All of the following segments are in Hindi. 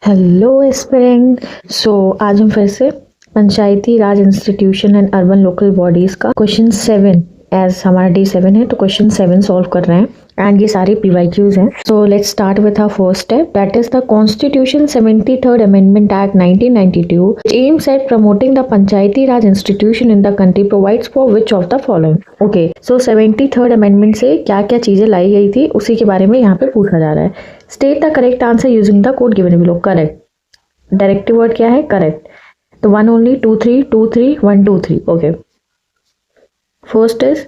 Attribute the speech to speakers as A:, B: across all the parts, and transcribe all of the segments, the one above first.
A: Hello aspirant. आज हम फिर से Panchayati Raj institution and urban local bodies का क्वेश्चन 7 एज हमारा डे 7 है तो क्वेश्चन 7 सॉल्व कर रहे हैं एंड ये सारे PYQs हैं। So let's start with our first step, that is the constitution 73rd amendment act 1992 which aims at promoting the Panchayati Raj institution in the country provides for which of the following। Okay, so 73rd amendment से क्या क्या चीजें लाई गई थी उसी के बारे में यहाँ पे पूछा जा रहा है। State the correct answer using the code given below. Correct directive word क्या है? करेक्ट। तो 1 only 2 3 2 3 1 2 3। Okay, first is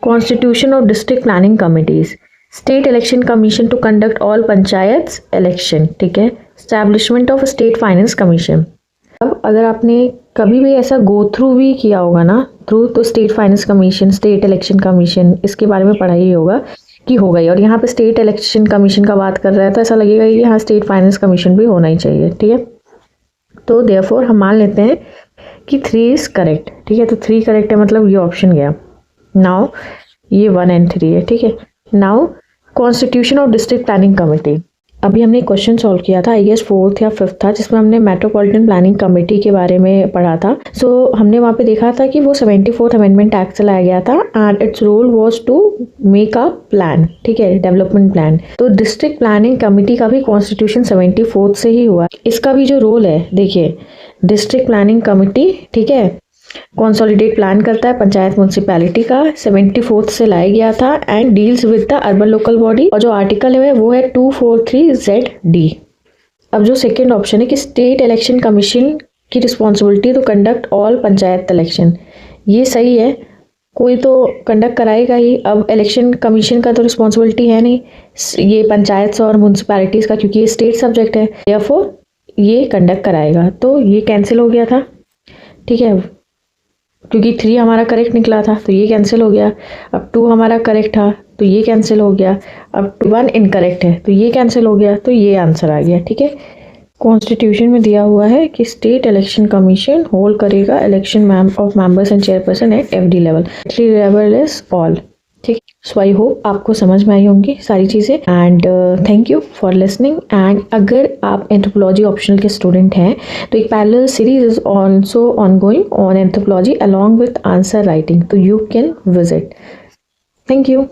A: Constitution of District Planning Committees, State Election Commission to conduct all panchayat election, ठीक है। Establishment of State Finance Commission। अब अगर आपने कभी भी ऐसा गो थ्रू भी किया होगा ना थ्रू, तो state finance commission, state election commission, इसके बारे में पढ़ा ही होगा कि हो गई। और यहाँ पे स्टेट इलेक्शन कमीशन का बात कर रहा है तो ऐसा लगेगा कि यहाँ स्टेट फाइनेंस कमीशन भी होना ही चाहिए, ठीक है। तो देयरफॉर हम मान लेते हैं कि 3 इज करेक्ट, ठीक है। तो 3 करेक्ट है, मतलब ये ऑप्शन गया। नाउ ये 1 and 3 है, ठीक है। Now constitution of district planning committee. अभी हमने क्वेश्चन सॉल्व किया था, आई गेस 4th या 5th था, जिसमें हमने मेट्रोपॉलिटन प्लानिंग कमेटी के बारे में पढ़ा था। हमने वहाँ पे देखा था कि वो 74th अमेंडमेंट एक्ट से लाया गया था and its role was to make a plan, ठीक है, डेवलपमेंट प्लान। तो डिस्ट्रिक्ट प्लानिंग कमेटी का भी कॉन्स्टिट्यूशन 74th से ही हुआ। इसका भी जो रोल है, देखिए, डिस्ट्रिक्ट प्लानिंग कमेटी, ठीक है, कंसोलिडेट प्लान करता है पंचायत म्यूनसिपैलिटी का, 74th से लाया गया था and deals with the urban local body. और जो आर्टिकल है वो है 243ZD। अब जो सेकंड ऑप्शन है कि स्टेट इलेक्शन कमीशन की responsibility to conduct all panchayat election, ये सही है, कोई तो कंडक्ट कराएगा ही। अब इलेक्शन कमीशन का तो रिस्पॉन्सिबिलिटी है नहीं, ये पंचायत और म्यूनसिपैलिटीज का, क्योंकि ये स्टेट सब्जेक्ट है, देयरफॉर ये कंडक्ट कराएगा। तो ये कैंसिल हो गया था, ठीक है, क्योंकि 3 हमारा करेक्ट निकला था तो ये कैंसिल हो गया। अब 2 हमारा करेक्ट था तो ये कैंसिल हो गया। अब 1 इनकरेक्ट है तो ये कैंसिल हो गया, तो ये आंसर आ गया, ठीक है। कॉन्स्टिट्यूशन में दिया हुआ है कि स्टेट इलेक्शन कमीशन होल्ड करेगा election of members and chairperson at FD level, level is all, ठीक। सो आई होप आपको समझ में आई होंगी सारी चीज़ें and thank you for listening. And अगर आप एंथ्रोपोलॉजी ऑप्शनल के स्टूडेंट हैं तो एक parallel series is also ongoing on anthropology along with answer writing, तो you can visit. Thank you.